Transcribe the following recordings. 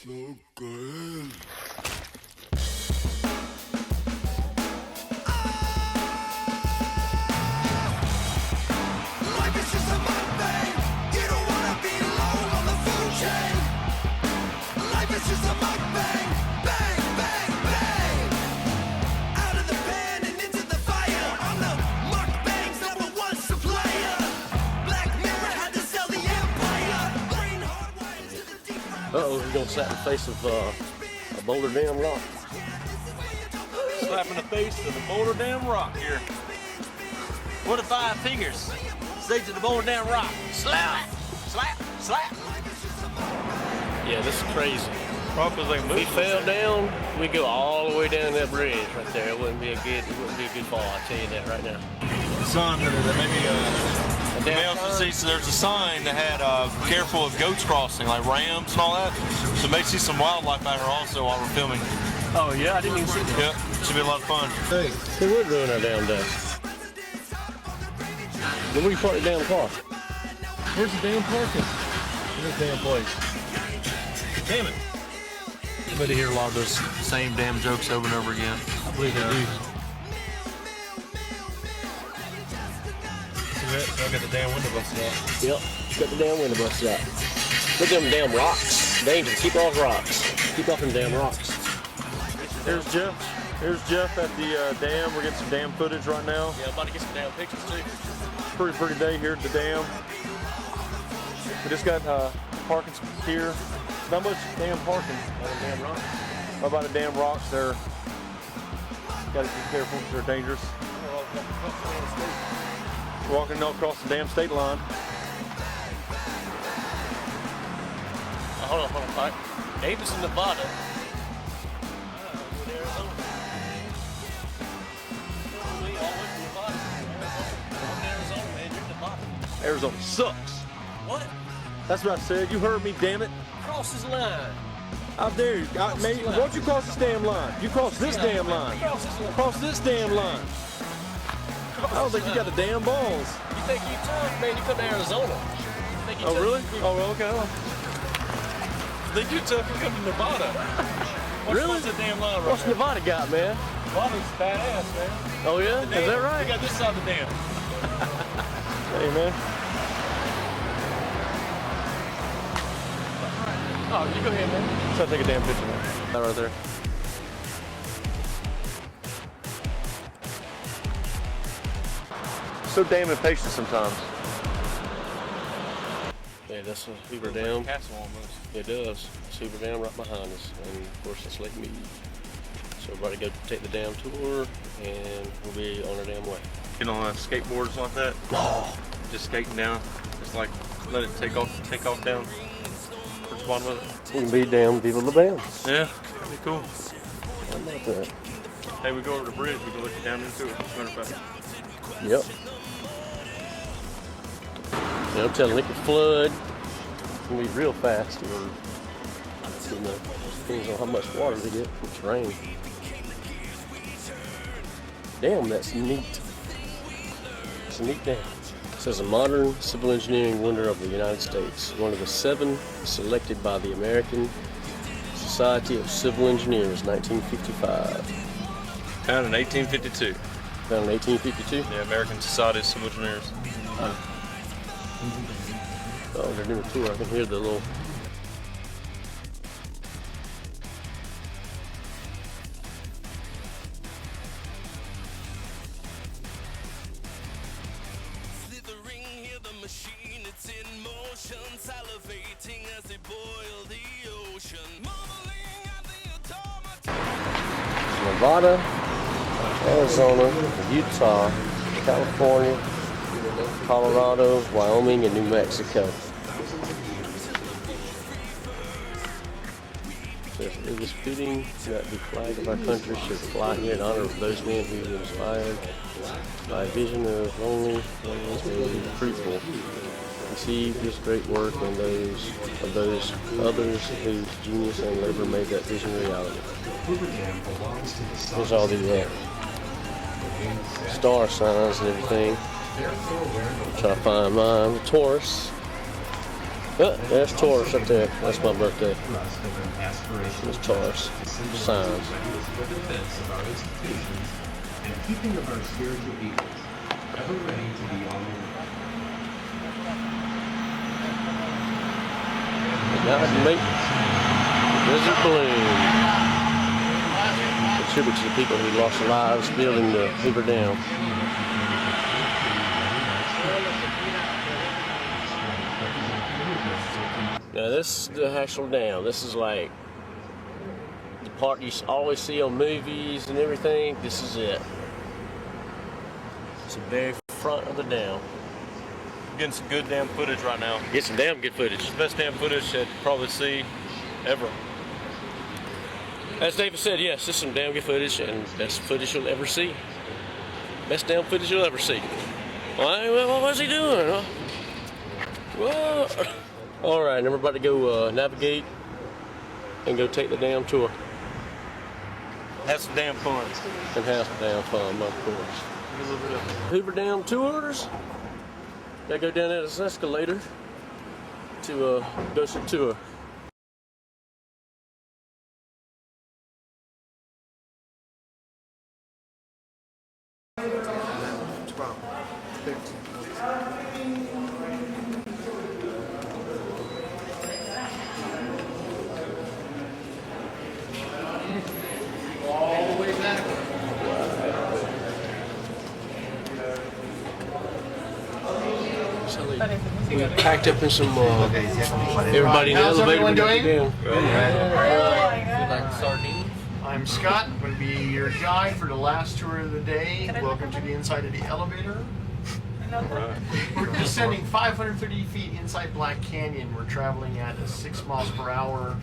so good. Life is just a mukbang. You don't wanna be low on the food chain. Life is just a mukbang. Bang, bang, bang. Out of the pan and into the fire. I'm the mukbang's #1 supplier. Black Mirror had to sell the empire. Brain hardwired to the deep fried. Uh-oh, he's gonna slap the face of a Boulder Dam rock. Slapping the face of the Boulder Dam rock here. What are 5 fingers? Say to the Boulder Dam rock. Slap, slap, slap. Yeah, this is crazy. Rock was like If we fell down, we go all the way down that bridge right there. It wouldn't be a good fall, I tell you that right now. Sign that maybe there's a sign that had careful of goats crossing, like rams and all that. So maybe see some wildlife out here also while we're filming. Oh yeah, I didn't even see that. Yep, should be a lot of fun. Hey, it would ruin our damn day. Then we park the damn car. Where's the damn parking? In this damn place. Damn it. I bet to hear a lot of those same damn jokes over and over again. I believe they do. So I got the damn window busted out. Yep, got the damn window busted out. Look at them damn rocks. Dangerous, keep off rocks. Keep off them damn rocks. Here's Jeff. Here's Jeff at the dam. We're getting some dam footage right now. Yeah, I'm about to get some damn pictures too. Pretty day here at the dam. We just got parking here. Not much damn parking. Damn rocks. How about the damn rocks? They're got to be careful because they're dangerous. Walking across the damn state line. Hold on. All right. Davis in Nevada. Arizona sucks. What? That's what I said. You heard me, damn it. Cross his line. Out there, man, why don't you cross this damn line? You cross this damn line. Cross this damn line. I don't think you got the damn balls. You think you tough, man? You come to Arizona. Oh, really? Oh, well, okay. Think you tough, you come to Nevada. Really? What's the damn line right What's Nevada got, man? Nevada's badass, man. Oh, yeah? Is that right? We got this side of the dam. Hey, man. Oh, you go ahead, man. Let's take a damn picture, man. That right there. So damn impatient sometimes. Yeah, that's a Hoover Dam. Castle almost. It does. It's Hoover Dam right behind us. And of course, it's Lake Mead. So everybody go take the dam tour and we'll be on our damn way. Get on skateboards like that. Oh. Just skating down. Just like let it take off down. Towards the bottom of it. We can be damn Viva La Bam. Yeah, that'd be cool. How about that? Hey, we go over the bridge, we can look down into it. Matter of fact. Yep. Yeah, I'm telling you, it could flood. It's gonna be real fast. And then, depends on how much water they get from this rain. Damn, that's neat. It's a neat dam. It says a modern civil engineering wonder of the United States. One of the 7 selected by the American Society of Civil Engineers, 1955. Found in 1852. Found in 1852? Yeah, American Society of Civil Engineers. Oh, they're doing a tour. I can hear the little... Slithering, hear the machine, it's in motion, salivating as they boil the ocean. Marveling at the automata. Nevada, Arizona, Utah, California, Colorado, Wyoming, and New Mexico. It was fitting that the flag of our country should fly here in honor of those men who were inspired by a vision of only ones who fruitful, conceived this great work and those others whose genius and labor made that vision reality. There's all the star signs and everything. Try to find mine. The Taurus. There's Taurus up there. That's my birthday. There's Taurus. Signs. Keeping of our spiritual eagles, ever ready to be on the move. Now I can make Desert Balloon. A tribute to the people who lost their lives building the Hoover Dam. Now this is the actual dam. This is like the part you always see on movies and everything. This is it. It's the very front of the dam. Getting some good damn footage right now. Get some damn good footage. It's the best damn footage that you'll probably see ever. As David said, yes, this is some damn good footage and best footage you'll ever see. Best damn footage you'll ever see. What was he doing? Huh? Whoa. All right, and we're about to go navigate and go take the damn tour. Have some damn fun. And have some damn fun, of course. Hoover Dam tours. Gotta go down this escalator to go some tour. All the way back. We packed up in some, everybody in the How's elevator. everyone doing? Like sardines. I'm Scott. I'm going to be your guide for the last tour of the day. Welcome to the inside of the elevator. We're descending 530 feet inside Black Canyon. We're traveling at 6 miles per hour.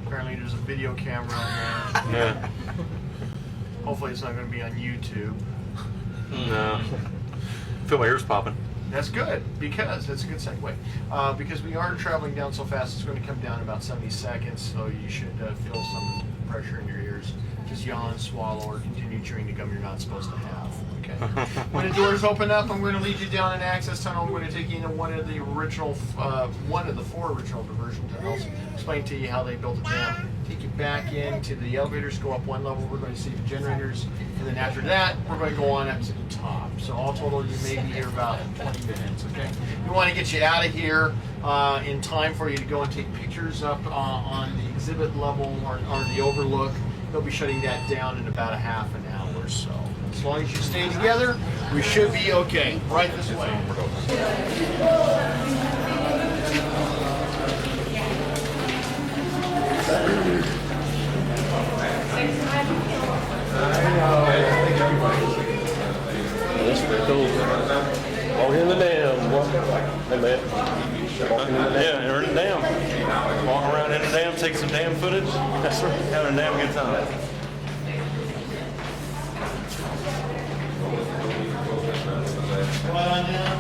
Apparently there's a video camera on there. Yeah. Hopefully it's not going to be on YouTube. No. Feel my ears popping. That's good, because that's a good segue. Because we are traveling down so fast, it's going to come down in about 70 seconds, so you should feel some pressure in your ears. Just yawn, swallow, or continue chewing the gum you're not supposed to have. Okay. When the doors open up, I'm going to lead you down an access tunnel. I'm going to take you into one of the 4 original diversion tunnels. Explain to you how they built the dam. Take you back into the elevators, go up 1 level. We're going to see the generators, and then after that, we're going to go on up to the top. So all total, you may be here about 20 minutes. Okay. We want to get you out of here in time for you to go and take pictures up on the exhibit level or the overlook. They'll be shutting that down in about a half an hour or so. As long as you stay together, we should be okay. Right this way. That's pretty cool. Walking in the dam. Hey man. Walking in the dam. Yeah, we're in the dam. Walking around in the dam, taking some damn footage. That's right. Having a damn good time. Right on down.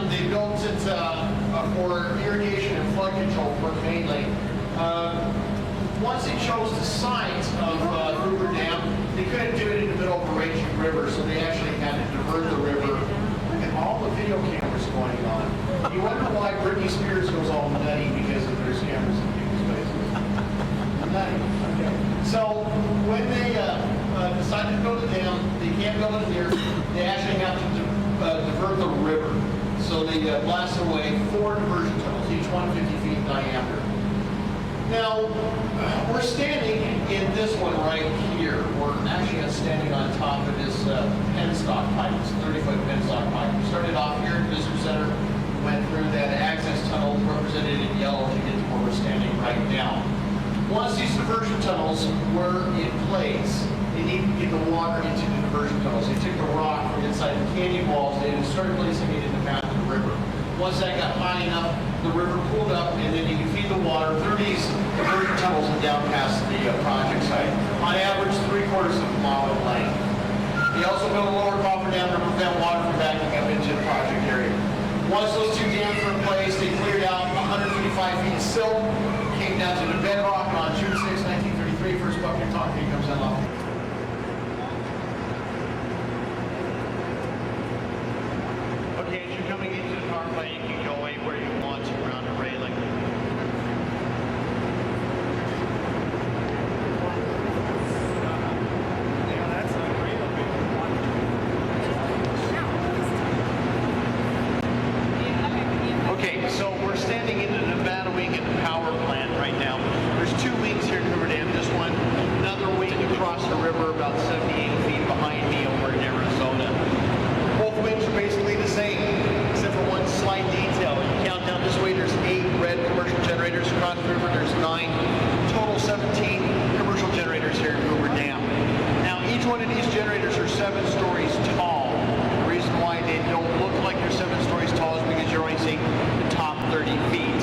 They built it for irrigation and flood control work mainly. Once they chose the site of Hoover Dam, they couldn't do it in the middle of a raging river, so they actually had to divert the river. Look at all the video cameras going on. You wonder why Britney Spears goes all nutty because of there's cameras in people's faces. Nutty. Okay. So when they decided to build the dam, they can't build it here. They actually have to divert the river. So they blasted away 4 diversion tunnels, each one 50 feet in diameter. Now, we're standing in this one right here. We're actually standing on top of this penstock pipe. It's a 30-foot penstock pipe. We started off here at the Visitor Center, went through that access tunnel represented in yellow to get to where we're standing right now. Once these diversion tunnels were in place, they needed to get the water into the diversion tunnels. They took the rock from inside the canyon walls and started placing it in the path of the river. Once that got high enough, the river cooled up, and then you can feed the water through these diversion tunnels and down past the project site. On average, 3/4 of a mile in length. They also built a lower coffer dam to prevent water from backing up into the project area. Once those two dams were in place, they cleared out 155 feet of silt, came down to the bedrock, and on June 6, 1933, first bucket of concrete comes out. Okay, as you're coming into the power plant, you can go anywhere you want around the railing. Okay, so we're standing in the Nevada wing at the power plant right now. There's two wings here at Hoover Dam. This one, another wing across the river about 78 feet behind me over in Arizona. Both wings are basically the same, except for one slight detail. You count down this way, there's 8 red commercial generators across the river. There's 9, total 17 commercial generators here at Hoover Dam. Now, each one of these generators are 7 stories tall. The reason why they don't look like they're 7 stories tall is because you're only seeing the top 30 feet.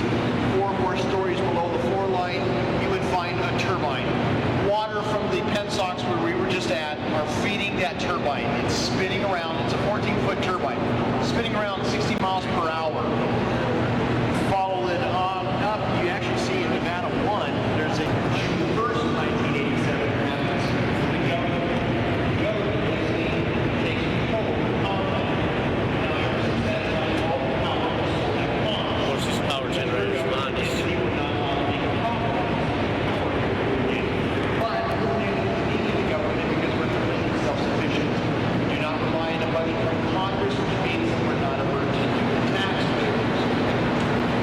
4 more stories below the floor line, you would find a turbine. Water from the pensocks where we were just at are feeding that turbine. It's spinning around. It's a 14-foot turbine, spinning around 60 miles per hour. Follow it on up. You actually see in Nevada 1, there's a June 1st, 1987 happens. The government takes control of the power plant. Now, ever since that time, all the power was sold at once. What's these power generators remind us? They were not allowed to make a profit. But we're needing the government because we're completely self-sufficient. We do not rely on a budget from Congress, which means that we're not a burden to the taxpayers.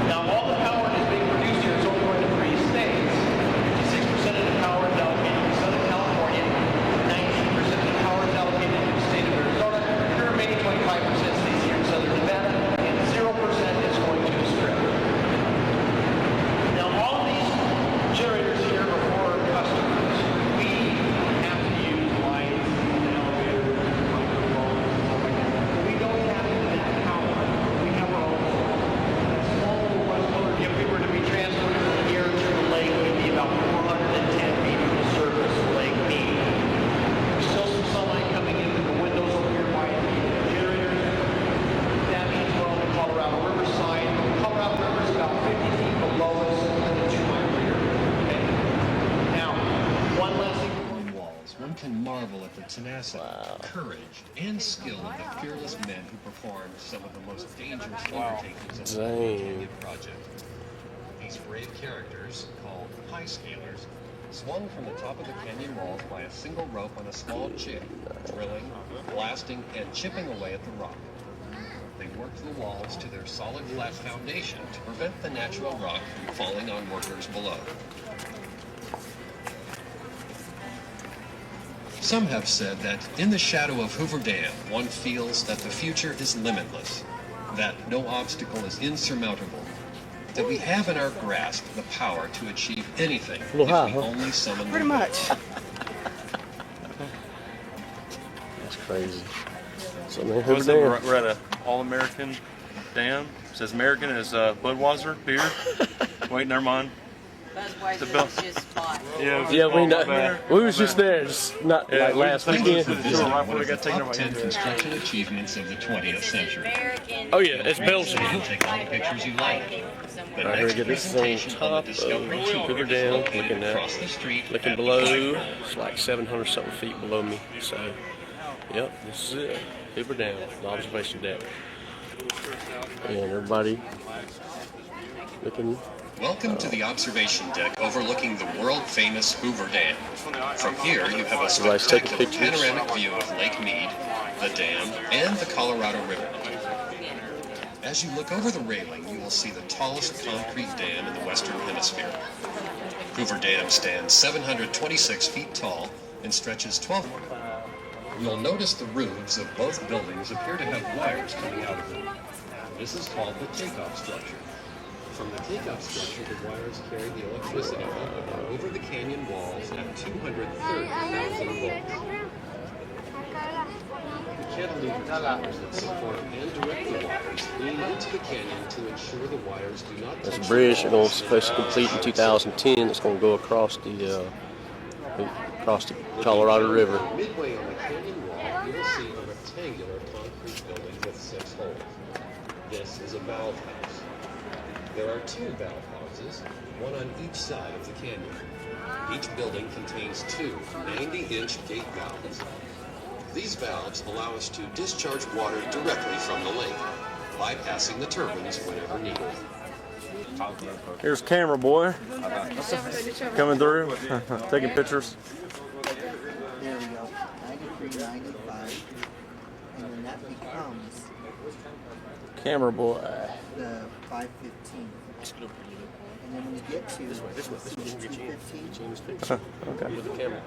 Now, all the power that is being produced here is only going to 3 states. 56% of the power is allocated to Southern California, 19% of the power is allocated to the state of Arizona, the remaining 25% stays here in Southern Nevada, and 0% is going to the Strip. Now, all of these generators here are for customers. We have to use lights and elevators, microphones, and stuff like that. But we don't have that power. We have our own. That small little west motor, if we were to be transported from here to the lake, would be about 410 feet from the surface of Lake Mead. There's still some sunlight coming in through the windows over here by the generators. That means we're on the Colorado River side. Colorado River is about 50 feet below us in the 2-mile rear. Okay? Now, one last thing. On walls, one can marvel at the tenacity, courage, and skill of the fearless men who performed some of the most dangerous undertakings of the Dang. Canyon Project. These brave characters, called high scalers, swung from the top of the canyon walls by a single rope on a small jig, drilling, blasting, and chipping away at the rock. They worked the walls to their solid flat foundation to prevent the natural rock from falling on workers below. Some have said that in the shadow of Hoover Dam, one feels that the future is limitless, that no obstacle is insurmountable, that we have in our grasp the power to achieve anything if we only summon Pretty the will. much. That's crazy. So, man, What Hoover is it? Dam. We're at an all-American dam. It says American is Budweiser beer. Wait, never mind. The bill- Budweiser is just bought. Yeah, we know. We was just there, just not like last Thank you weekend. for visiting Right before one we of the got taken top over 10 into it. construction achievements of the 20th century. American. Oh, yeah, it's Belgium. Take all the pictures you like. The Right here, next get this thing presentation on top the of Discovery Tour Hoover is Dam, located looking at- across the street Looking at the below, Hoover. it's like 700 something feet below me. So, yep, this is it. Hoover Dam, the observation deck. And everybody looking. Welcome to the observation deck overlooking the world-famous Hoover Dam. From here, you have a Everybody's taking spectacular pictures. panoramic view of Lake Mead, the dam, and the Colorado River. As you look over the railing, you will see the tallest concrete dam in the Western Hemisphere. Hoover Dam stands 726 feet tall and stretches 12. You'll notice the roofs of both buildings appear to have wires coming out of them. This is called the takeoff structure. From the takeoff structure, the wires carry the electricity over the canyon walls at 230,000 volts. The cantilever towers that support and direct the wires lean into the canyon to ensure the wires do not touch This bridge is supposed to complete in 2010. It's going to go across the Colorado River. Midway on the canyon wall, you will see a rectangular concrete building with 6 holes. This is a valve house. There are 2 valve houses, one on each side of the canyon. Each building contains 2 90-inch gate valves. These valves allow us to discharge water directly from the lake, bypassing the turbines whenever needed. Here's camera boy coming through, taking pictures. There we go. 93, 95. And then that becomes Camera boy. the 515. And then when you get to this way, 215. Okay. With the camera.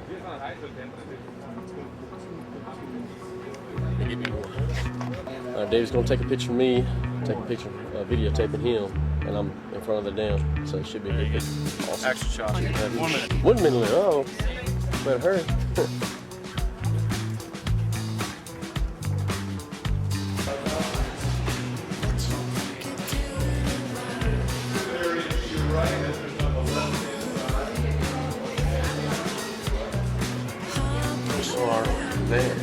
Dave's gonna take a picture of me, take a picture, videotaping him, and I'm in front of the dam, so it should be a good picture. Awesome. Action shot. 1 minute. 1 minute. Oh, better hurry. There.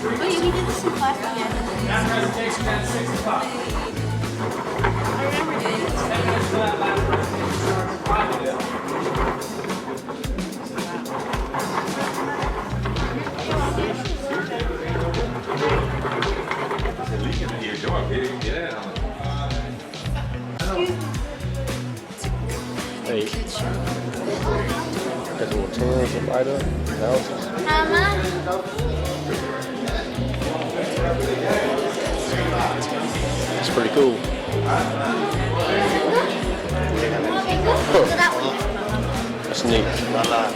Wait, we did this in class again. That presentation at 6 o'clock. I remember doing this. 10 minutes for that last Hey. Got the little tents and light up houses. It's pretty cool. That's neat. How long?